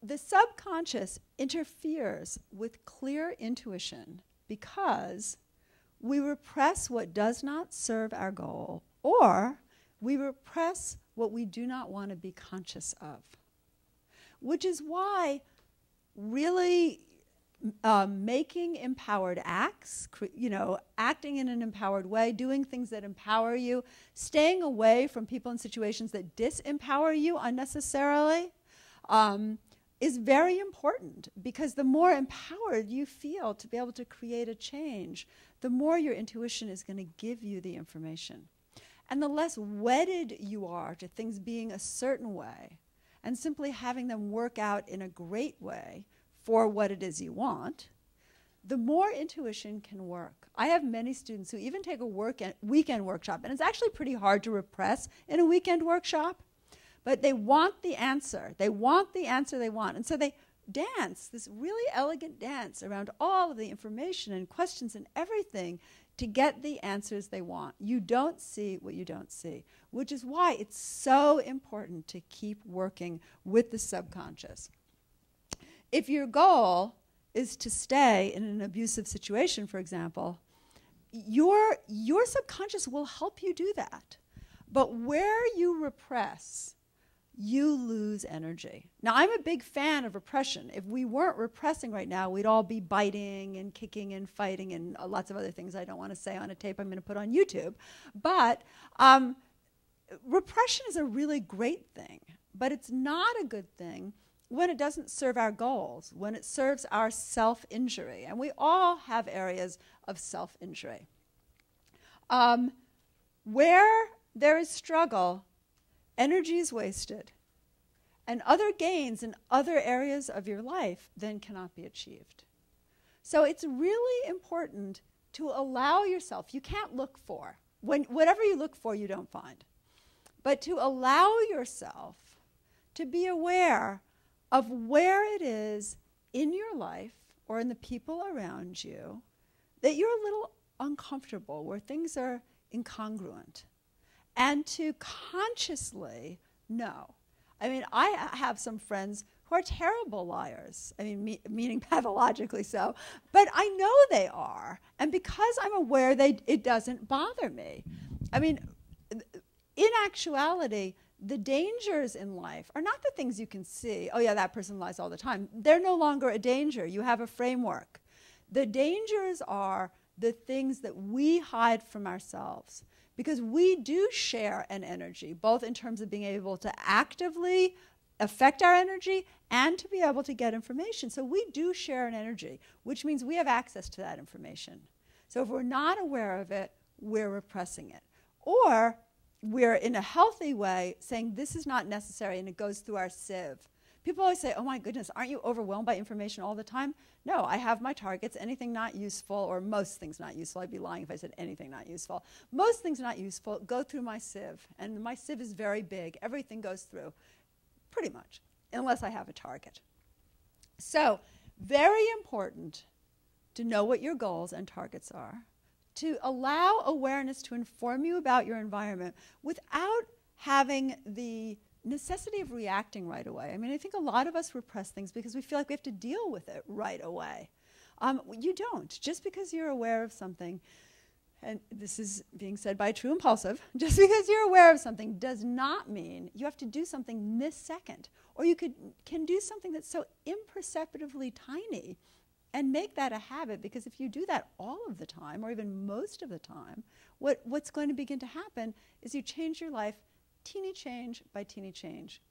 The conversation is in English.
the subconscious interferes with clear intuition because we repress what does not serve our goal, or we repress what we do not want to be conscious of. Which is why really making empowered acts, acting in an empowered way, doing things that empower you, staying away from people and situations that disempower you unnecessarily, is very important, because the more empowered you feel to be able to create a change, the more your intuition is going to give you the information. And the less wedded you are to things being a certain way and simply having them work out in a great way for what it is you want, the more intuition can work. I have many students who even take a weekend workshop, and it's actually pretty hard to repress in a weekend workshop, but they want the answer. They want the answer they want. And so they dance, this really elegant dance around all of the information and questions and everything to get the answers they want. You don't see what you don't see, which is why it's so important to keep working with the subconscious. If your goal is to stay in an abusive situation, for example, your subconscious will help you do that. But where you repress, you lose energy. Now, I'm a big fan of repression. If we weren't repressing right now, we'd all be biting and kicking and fighting and lots of other things I don't want to say on a tape I'm going to put on YouTube. But repression is a really great thing, but it's not a good thing when it doesn't serve our goals, when it serves our self-injury. And we all have areas of self-injury. Where there is struggle, energy is wasted, and other gains in other areas of your life then cannot be achieved. So it's really important to allow yourself, you can't look for, whatever you look for you don't find, but to allow yourself to be aware of where it is in your life or in the people around you that you're a little uncomfortable, where things are incongruent, and to consciously know. I mean, I have some friends who are terrible liars. I mean, meaning pathologically so. But I know they are. And because I'm aware, it doesn't bother me. I mean, in actuality, the dangers in life are not the things you can see. Oh, yeah, that person lies all the time. They're no longer a danger. You have a framework. The dangers are the things that we hide from ourselves. Because we do share an energy, both in terms of being able to actively affect our energy and to be able to get information. So we do share an energy, which means we have access to that information. So if we're not aware of it, we're repressing it. Or we're, in a healthy way, saying this is not necessary, and it goes through our sieve. People always say, oh my goodness, aren't you overwhelmed by information all the time? No, I have my targets. Anything not useful, or most things not useful, I'd be lying if I said anything not useful. Most things not useful go through my sieve, and my sieve is very big. Everything goes through, pretty much, unless I have a target. So, very important to know what your goals and targets are, to allow awareness to inform you about your environment without having the necessity of reacting right away. I mean, I think a lot of us repress things because we feel like we have to deal with it right away. You don't. Just because you're aware of something, and this is being said by a true impulsive, just because you're aware of something does not mean you have to do something this second. Or you can do something that's so imperceptibly tiny and make that a habit, because if you do that all of the time, or even most of the time, what's going to begin to happen is you change your life teeny change by teeny change.